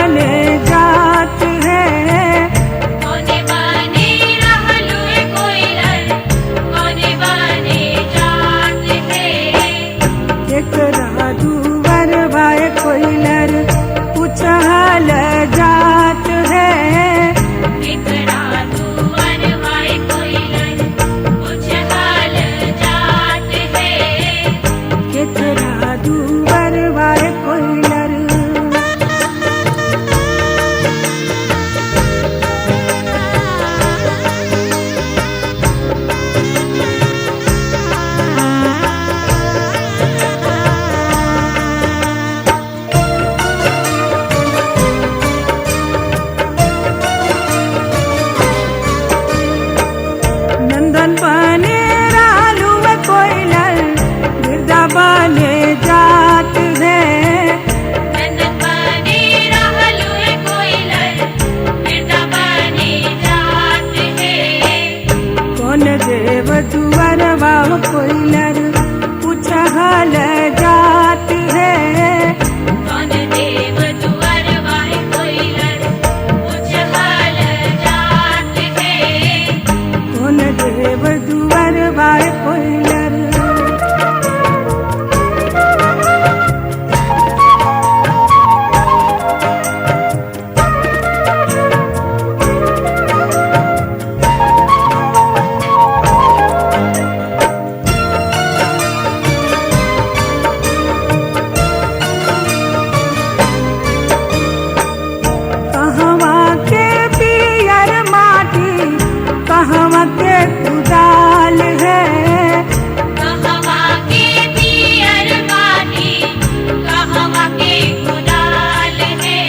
बने जात है। कोने बने रहलू कोइलर, कोने बने जात है। एकरा दुवर भाई कोइलर पूछल जात है। एकरा दुवर भाई कोइलर पूछल जात है। एकरा दुवर भाई कोइलर नंदन बने रालू कोइलर गिरदा बने जात है। नंदन बने रहलू कोइलर, बिरदा बने जात है। कौन देव दुवर बाव कोइलर पूछल जात है। कौन देव दुवर भाई कोइलर पूछल जात है। कौन देव दुवर बाव कोइलर कहवा के पियर माटी कहवा के कुदाल है। कहवा के पियर माटी, कहवा के कुदाल है।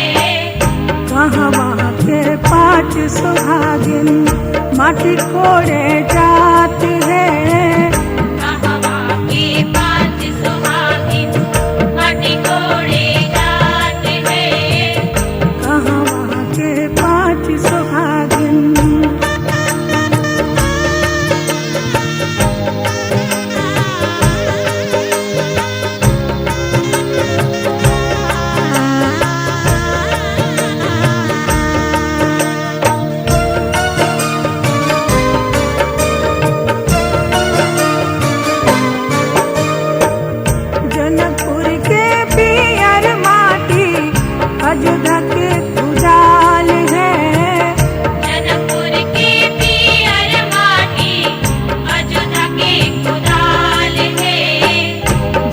कहवा के पाँच सुहागिन माटी कोड़े जात है। कहवा के पाँच सुहागिन माटी कोड़े जात है। कहवा के पाँच सुहागिन जनकपुर के पियर माटी अयोध्या के कुदाल है। जनकपुर के पियर माटी अयोध्या के कुदाल है।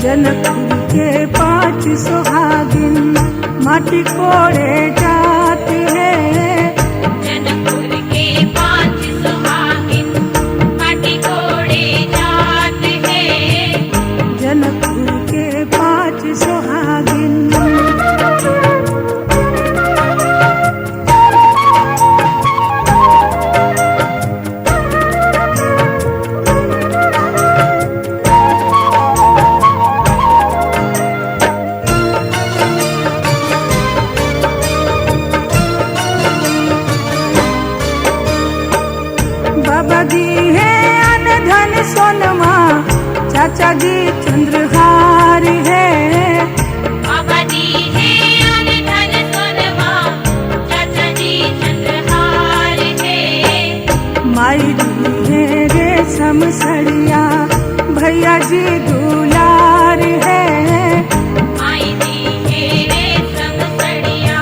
जनकपुर के पाँच सुहागिन माटी कोड़े जात है। जनकपुर के पाँच सुहागिन माटी कोड़े जात है। जनकपुर के पाँच सुहागिन बाबा जी है अन धन सोनमा, चाचा जी चंद्रहार है। बाबा जी है अन धन सोनमा, चाचा जी चंद्रहार है। माई जी है रेशम सड़िया, भैया जी दुलार है। माई दी है रेशम सड़िया,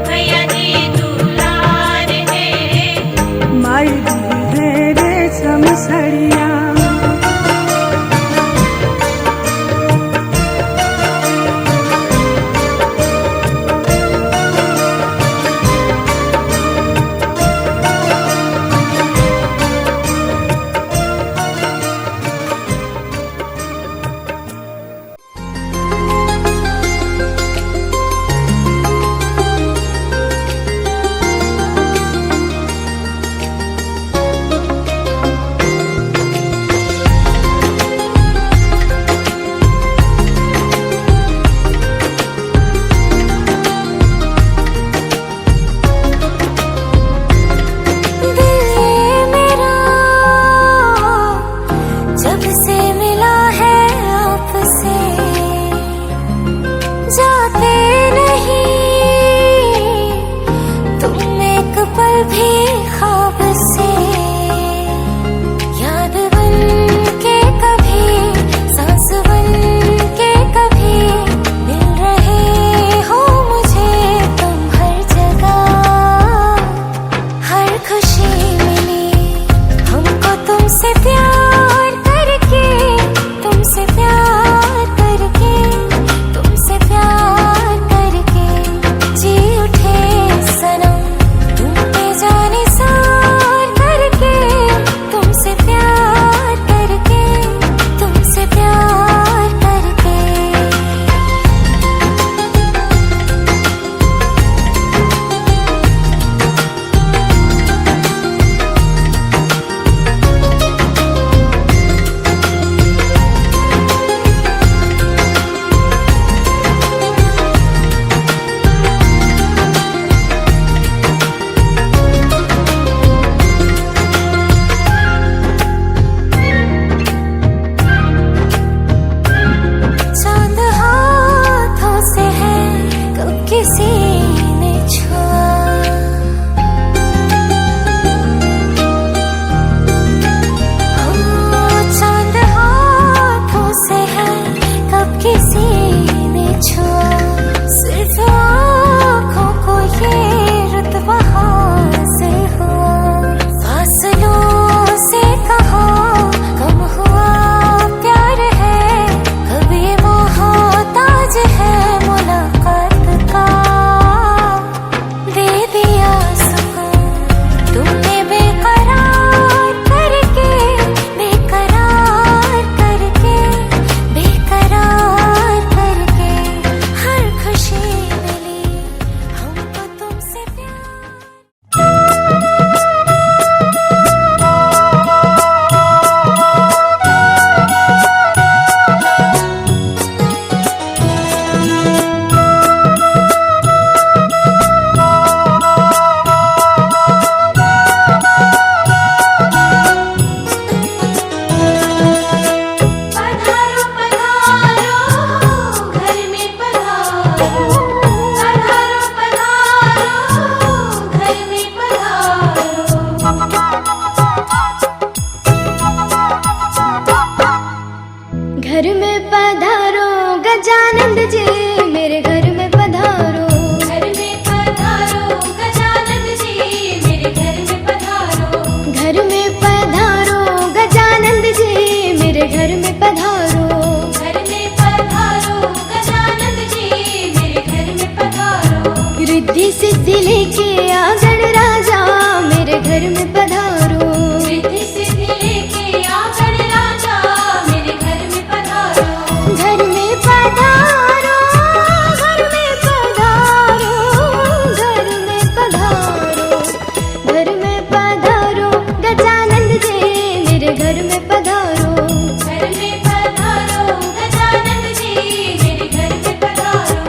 भैया जी दुलार है। माई जी है रेशम सड़िया घर में पधारो गजानंद जी, मेरे घर में पधारो। घर में पधारो गजानंद जी, मेरे घर में पधारो। घर में पधारो गजानंद जी, मेरे घर में पधारो। घर में पधारो गजानंद जी, मेरे घर में पधारो। रिद्धि सिद्धि लेके आ गणराजा, मेरे घर में पधारो। रिद्धि सिद्धि लेके आ गणराजा, मेरे घर में पधारो। घर में पधारो, घर में पधारो, घर में पधारो। घर में पधारो गजानंद जी, मेरे घर में पधारो। घर में पधारो गजानंद जी, मेरे घर में पधारो।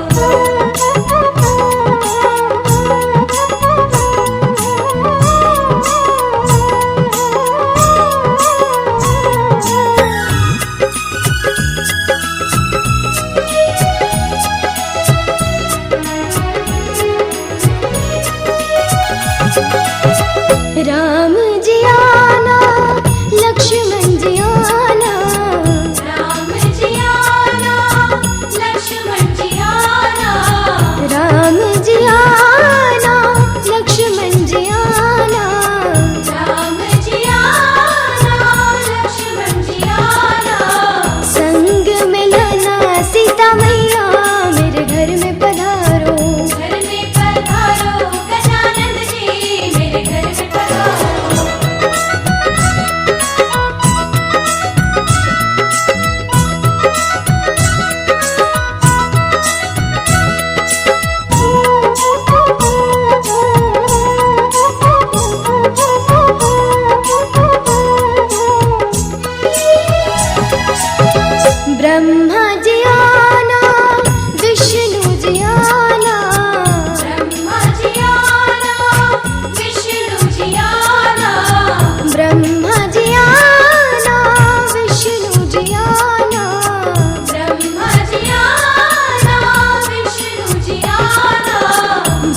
राम जी आना, लक्ष्मण जी आना। राम जी आना, लक्ष्मण जी आना। राम जी आना, लक्ष्मण जी आना। राम जी आना, लक्ष्मण जी आना। संग में लाना सीता मैया, मेरे घर में पधारो। घर में पधारो गजानंद जी, मेरे घर में पधारो। ब्रह्मा जी आना, विष्णु जी आना। ब्रह्मा जी आना, विष्णु जी आना। ब्रह्मा जी आना, विष्णु जी आना। ब्रह्मा जी आना, विष्णु जी आना।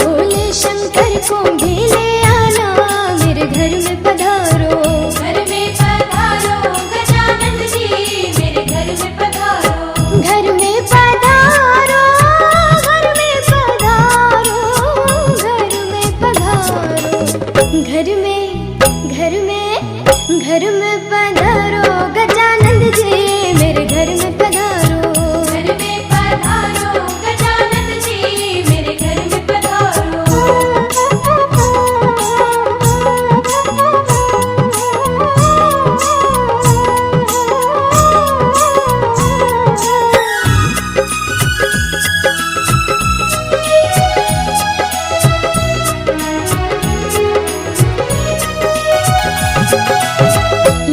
भोले शंकर को भी ले आना, मेरे घर में पधारो। घर में पधारो गजानंद जी, मेरे घर में पधारो। घर में पधारो, घर में पधारो, घर में पधारो। घर में पधारो गजानंद जी, मेरे घर में पधारो। घर में पधारो गजानंद जी, मेरे घर में पधारो।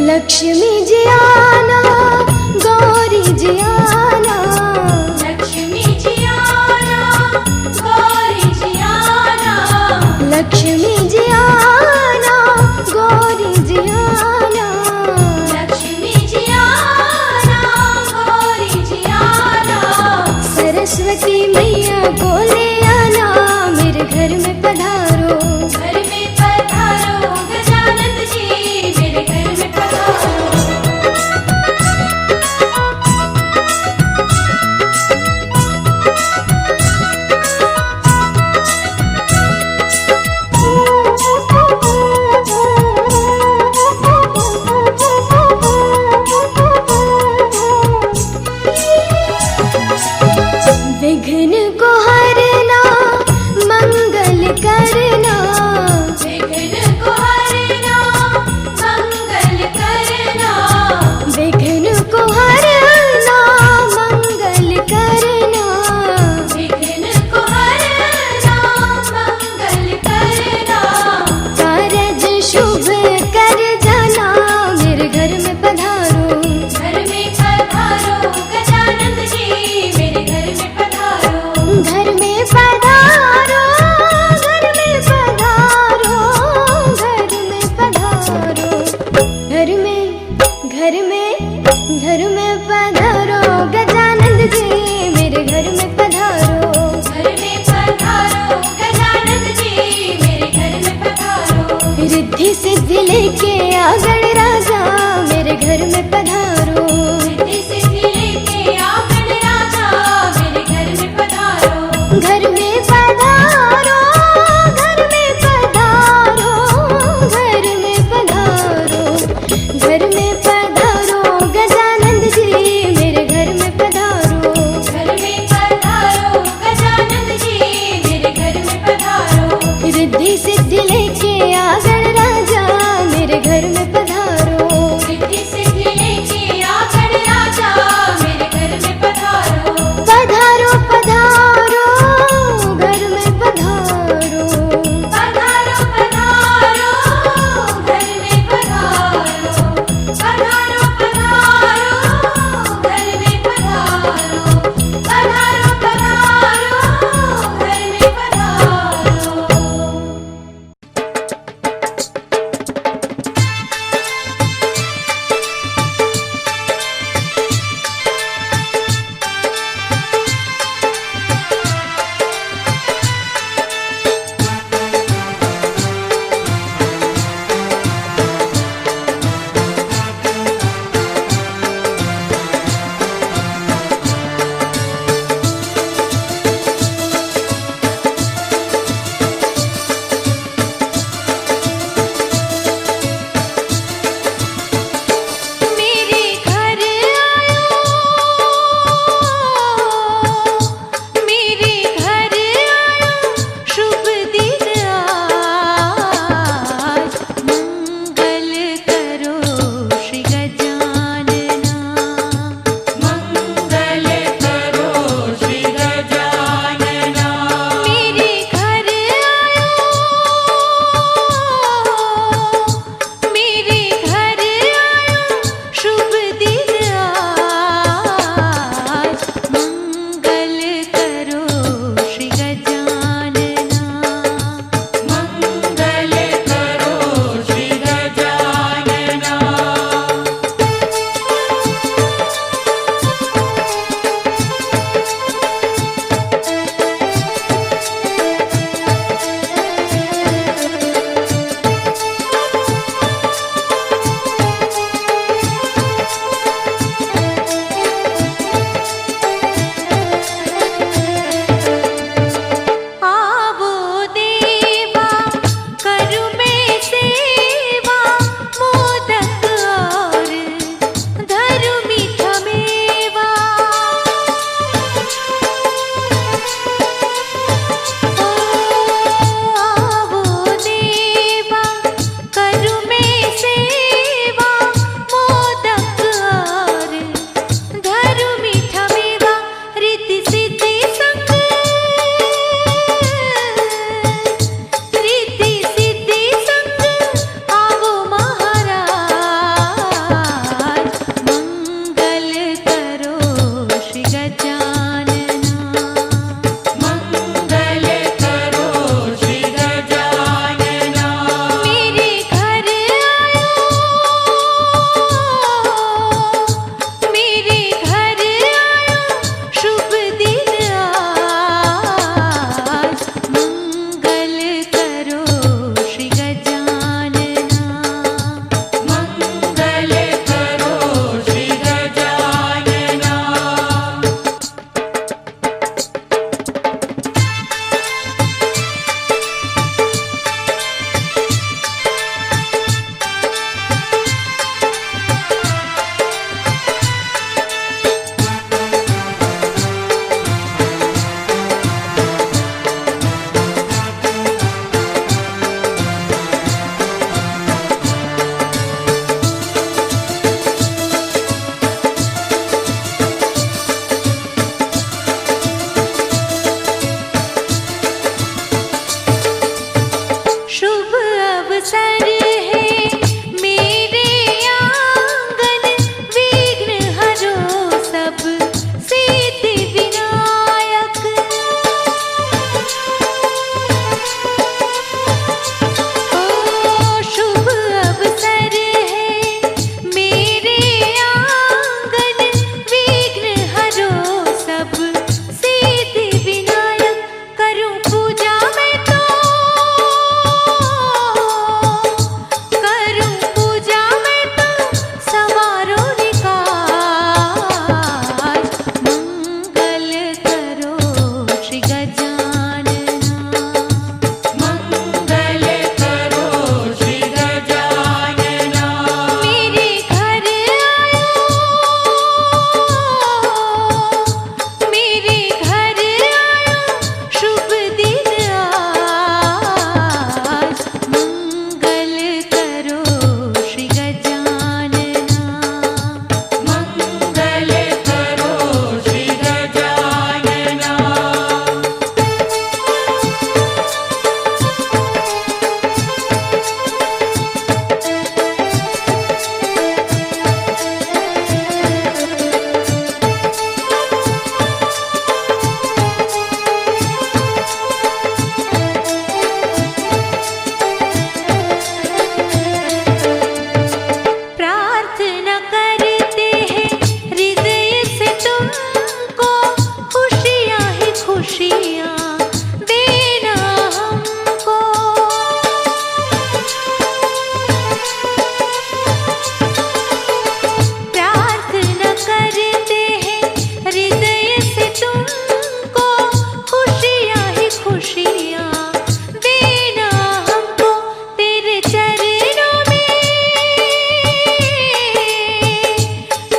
लक्ष्मी जी आना, गौरी जी आना। लक्ष्मी जी आना, गौरी जी आना। लक्ष्मी जी आना, गौरी जी आना। लक्ष्मी जी आना, गौरी जी आना। सरस्वती मैया को ले आना, मेरे घर करना, विघ्न को हरना मंगल करना, विघ्न को हरना मंगल करना, विघ्न को हरना मंगल करना। कारज शुभ कर जाना, मेरे घर में पधारो, घर में पधारो गजानन जी, मेरे घर में पधारो। घर में पधारो, घर में पधारो, घर में पधारो, घर में पधारो गजानन जी, मेरे घर में पधारो। घर में पधारो गजानन जी, मेरे घर में पधारो। रिद्धि सिद्धि लेके आ गणराजा, मेरे घर में पधारो। रिद्धि सिद्धि लेके आ गणराजा, मेरे घर में पधारो। घर में पधारो, घर में पधारो, घर में पधारो, घर में पधारो गजानन जी, मेरे घर में पधारो। घर में पधारो गजानन जी, मेरे घर में पधारो। रिद्धि सिद्धि लेके आ गणराजा, मेरे घर अवसर है मेरे आंगन, विघ्न हरो सब सिद्धि विनायक। ओ शुभ अवसर है मेरे आंगन, विघ्न हरो सब सिद्धि विनायक। करूं पूजा मैं तो, करूं पूजा मैं तो सवारो निकाय। मंगल करो श्री गजानना, मंगल करो श्री गजानना। मेरे घर आयो, मेरे घर आयो शुभ दिन आज। मंगल करो श्री गजानना, मंगल करो श्री गजानना। प्रार्थना करते हैं हृदय से तुमको, खुशियाँ ही खुशियाँ देना हमको। प्रार्थना करते हैं हृदय से तुमको, खुशियाँ ही खुशियाँ देना हमको। तेरे चरणों में,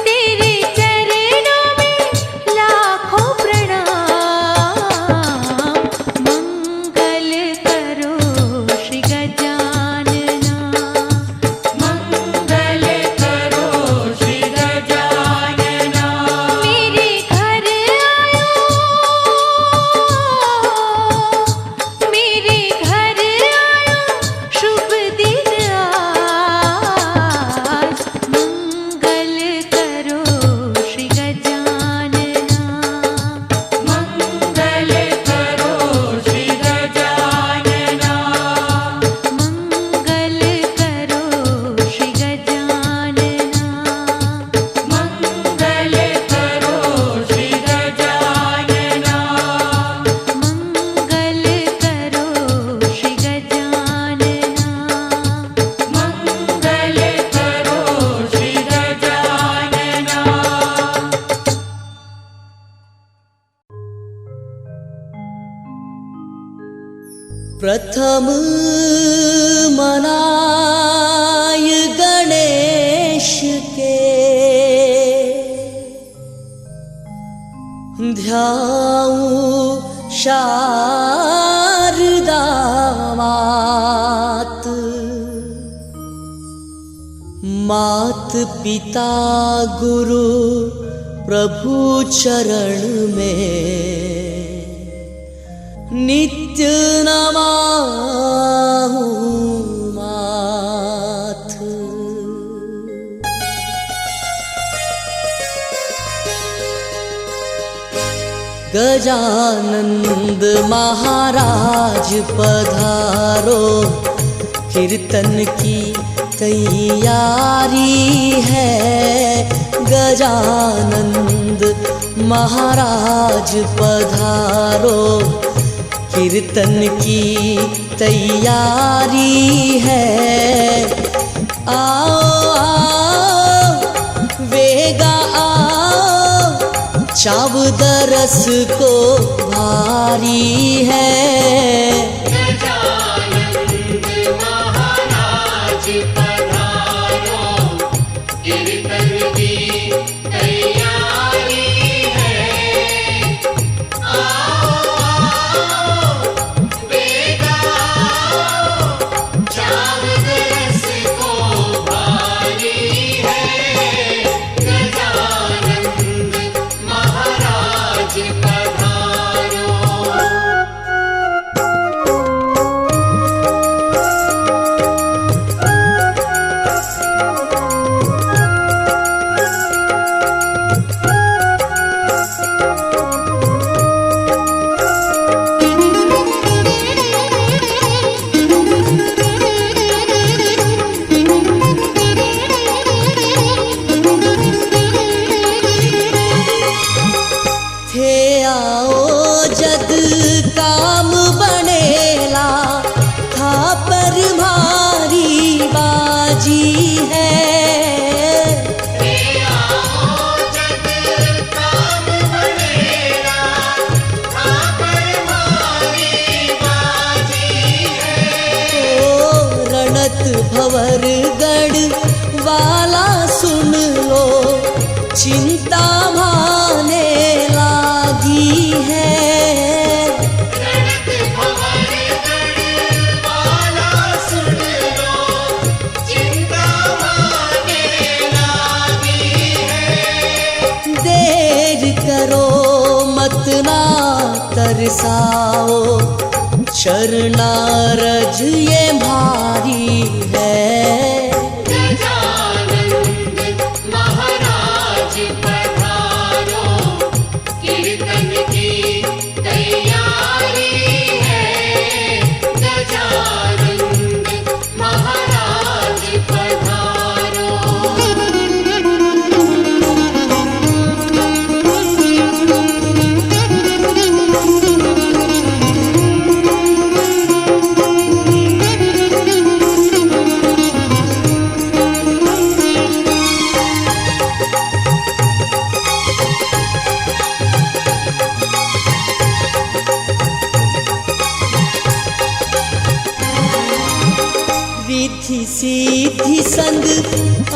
तेरे चरणों में लाखों प्रणाम। मंगल करो श्री गजानना, मंगल करो श्री गजानना। मेरे घर आयो, मेरे घर आयो शुभ दिन आज। मंगल करो श्री गजानना, मंगल करो श्री गजानना। मंगल करो श्री गजानना, मंगल करो श्री गजानना। मंगल करो श्री गजानना, मंगल करो श्री गजानना। प्रथम मनाय गणेश के, ध्याऊं शारदा मात। मात पिता गुरु प्रभु चरण में, नित्य नमाहु माथ। गजानंद महाराज पधारो, कीर्तन की तैयारी है। गजानंद महाराज पधारो, कीर्तन की तैयारी है। आओ आओ वेगा आओ, चावद रस को भारी है। गजानंद महाराज पधारो, कीर्तन की तैयारी है। आओ आओ वेगा आओ, चावद रस को भारी है। गजानंद महाराज पधारो। भंवरगढ़ वाला सुन लो, चिंता भाने लागी है। रणत भंवरगढ़ वाला सुन लो, चिंता भाने लागी है। देर करो मत ना तरसाओ, शरणारज ये भारी है। गजानंद महाराज पधारो, कीर्तन की तैयारी है। गजानंद महाराज पधारो। रिद्धि सिद्धि संग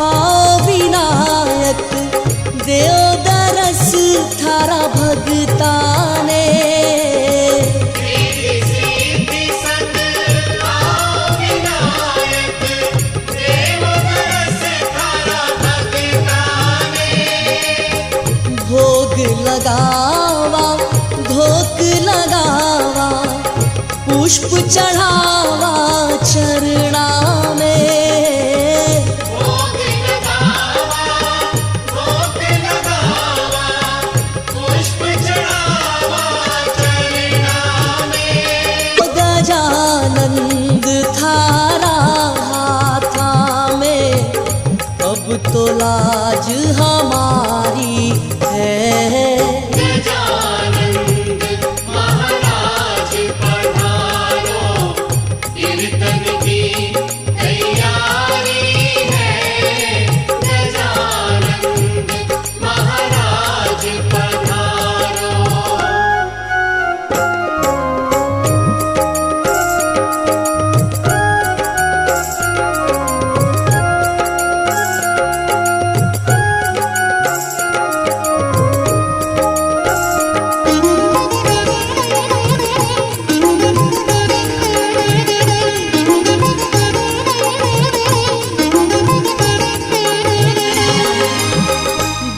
अविनायक, देव दरस थारा भगताने। रिद्धि सिद्धि संग विनायक, देव दरस थारा भगताने। भोग लगावा धोक लगावा, पुष्प चढ़ावा चरणा में। भोग लगावा, भोग लगावा, पुष्प चढ़ावा चरणा में। गजानंद थारा हाथा में, अब तो लाज हमारी है। गजानंद महाराज पधारो, कीर्तन की तैयारी है। गजानंद महाराज पधारो।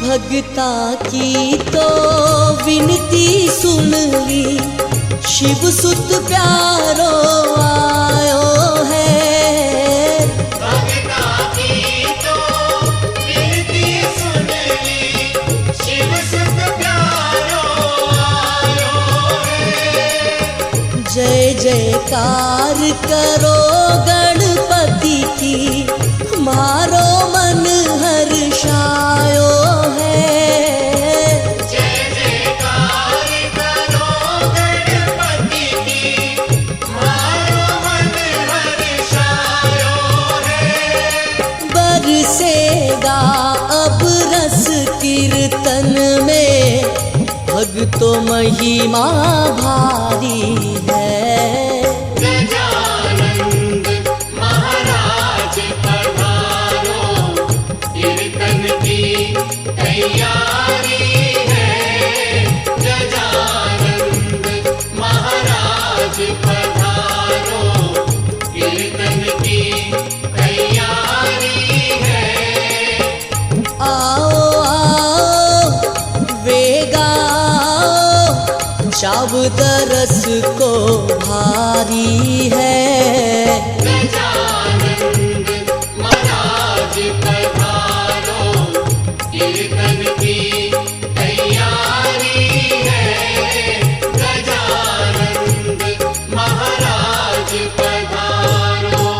भगता की तो विनती सुन ली, शिव सुत प्यारो आयो है। भगता की तो विनती सुन ली, शिव सुत प्यारो आयो है। जय जयकार करो गणपति की, मारो मन हर्षायो है। जय जयकार करो गणपति की, मारो मन हर्षायो है। बरसेगा अब रस कीर्तन में, भक्तों महिमा भारी है। गजानंद महाराज पधारो, कीर्तन की तैयारी है। गजानंद महाराज पधारो, कीर्तन की तैयारी है। आओ आओ वेगा आओ, चावदरस को भारी है। गजानंद महाराज पधारो, कीर्तन की तैयारी है। गजानंद महाराज पधारो।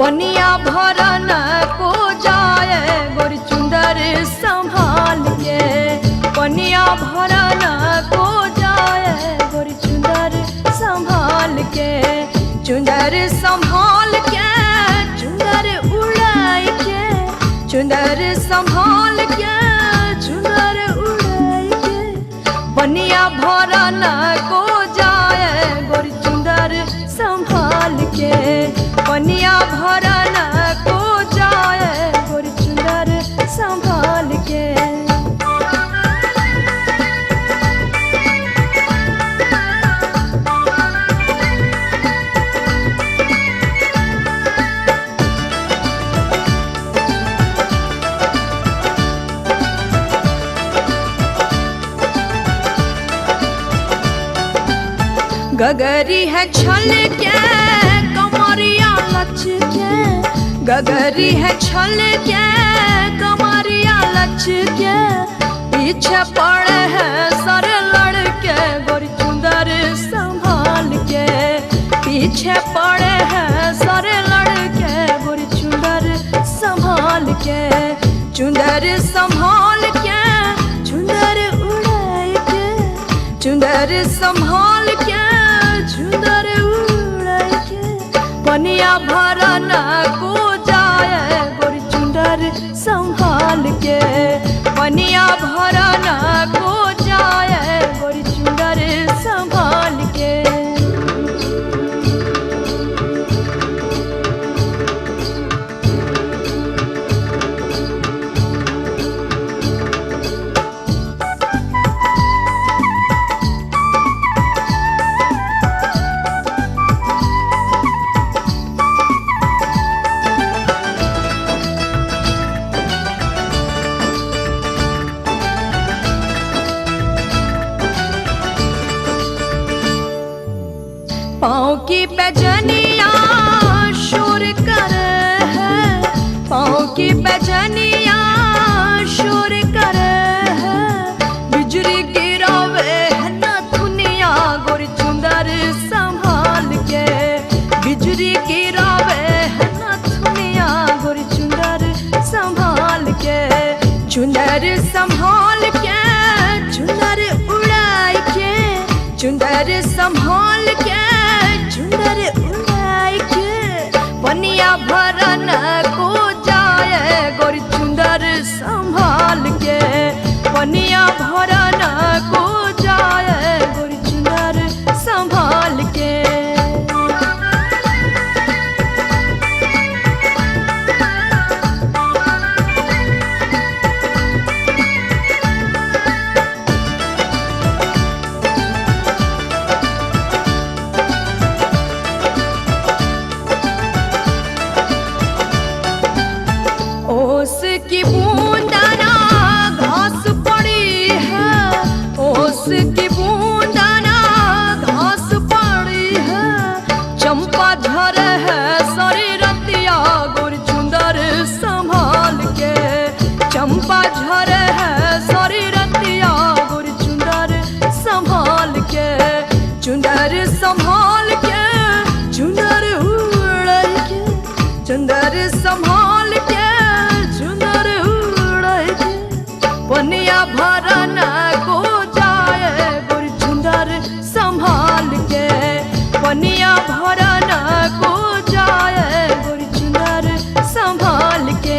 पनिया भरन को जाए गोरी चुंदर संभाल के, पनिया भरन को जाए गोरी चुंदर संभाल के, चुंदर संभाल के, चुंदर उड़ाई के, चुंदर संभाल के, चुंदर उड़ाई के, पनिया भरन को जाए गोरी चुंदर संभाल के, पनिया भरन को जाए गोरी चुंदर संभाल के। गगरी है छल के कमरिया लच के, गगरी है छल के कमरिया लच के, पीछे पड़े हैं सर लड़के गोरी चुंदर संभाल के, पीछे पड़े हैं सर लड़के गोरी चुंदर संभाल के, चुंदर संभाल के, चुंदर उड़ाई के, चुंदर संभाल के, चुंदर उड़ाई के, पनिया भरन को जाए गोरी चुंदर संभाल के, पनिया भरन को जाए गोरी चुंदर संभाल के। पाँव की पैजनिया शोर करे है, पाँव की पैजनिया शोर करे है, बिजली गिरावे है न दुनिया गोरी चुंदर संभाल के, बिजली गिरावे है न दुनिया गोरी चुंदर संभाल के, चुंदर संभाल के, चुंदर उड़ाई के, चुंदर संभाल के, चुंदर उड़ाई के, पनिया भरन को जाए गोरी चुंदर संभाल के, पनिया भरन को जाए गोरी चुंदर संभाल के। ओस की बूंदना घास पड़ी है, ओस की बूंदना घास पड़ी है, चंपा झर है सारी रतिया गोरी चुंदर संभाल के, चंपा झर है सारी रतिया गोरी चुंदर संभाल के, चुंदर संभाल के, चुंदर उड़ाई के, चुंदर संभाल के, चुंदर उड़ाई के, पनिया भरन को जाए गोरी चुंदर संभाल के, पनिया भरन को जाए गोरी चुंदर संभाल के।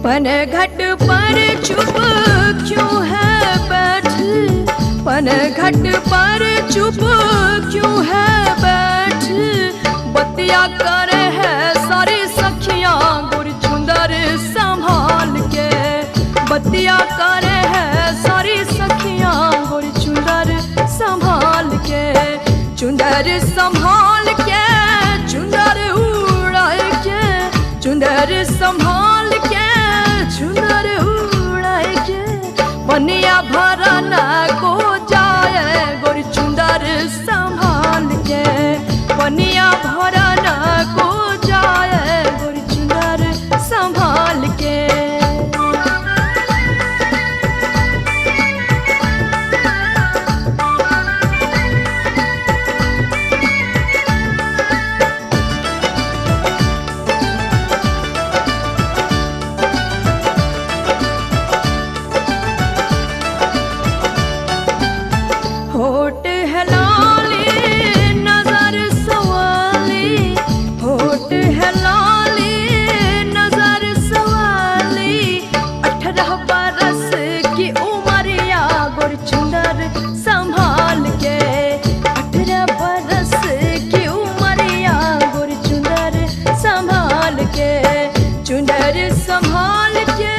पन घट पर चुप क्यों है बैठी, पन घट पर चुप क्यों है बैठी, बतिया करे है सारी सखियां गोरी चुंदर संभाल के, बतिया करे है सारी सखियां गोरी चुंदर संभाल के, चुंदर संभाल के, चुंदर उड़ाई के, चुनर संभाल के चुनर उड़ाए के पनिया भरना को जाए गोरी चुनर संभाल के पनिया भरना को जाए गोरी चुनर संभाल के। होठ है लाली नजर सवाली, होठ है लाली नजर सवाली, 18 बरस की उमरिया गोर चुनर संभाल के 18 बरस की उमरिया गोर चुनर संभाल के चुनर संभाल के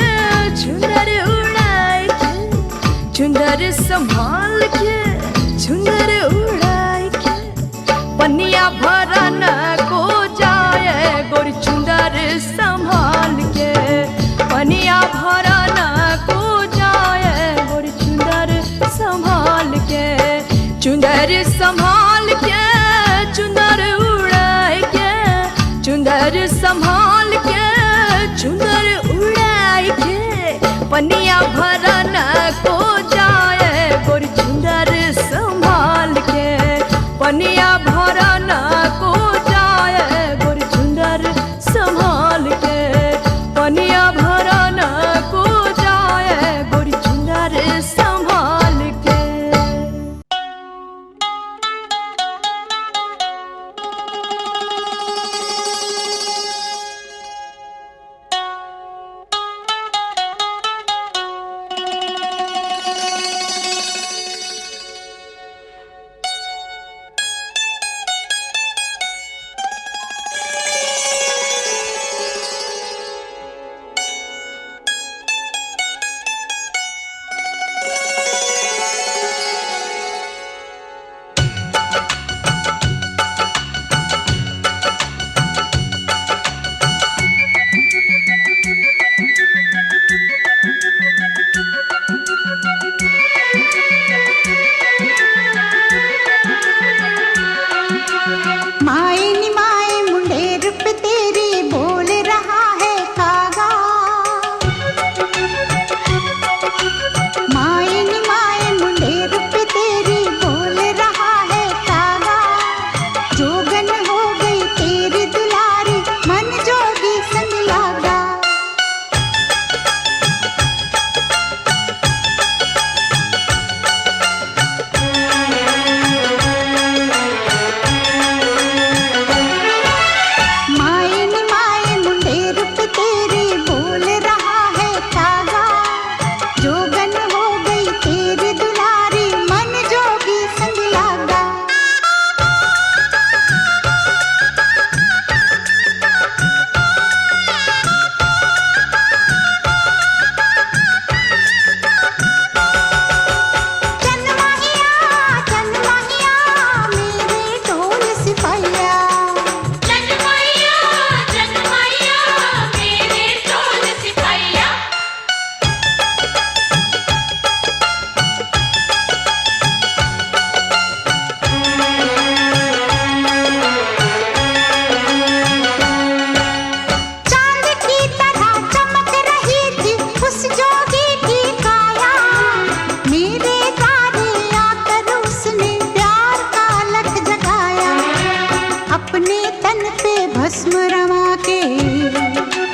चुनर उड़ाए के चुनर संभाल के चुनर उड़ाए के पनिया भरना को जाए गोरी चुनर संभाल के पनिया भरना को जाए गोरी चुनर संभाल के चुनर संभाल के चुनर उड़ाए के चुनर संभाल के चुनर उड़ाए के पनिया भरना को जाए गोरी चुनर संभाल के पनिया भरना को जाए गोरी चुनर संभाल के पनिया भरना को जाए गोरी चुनर संभाल के। भस्म रमा के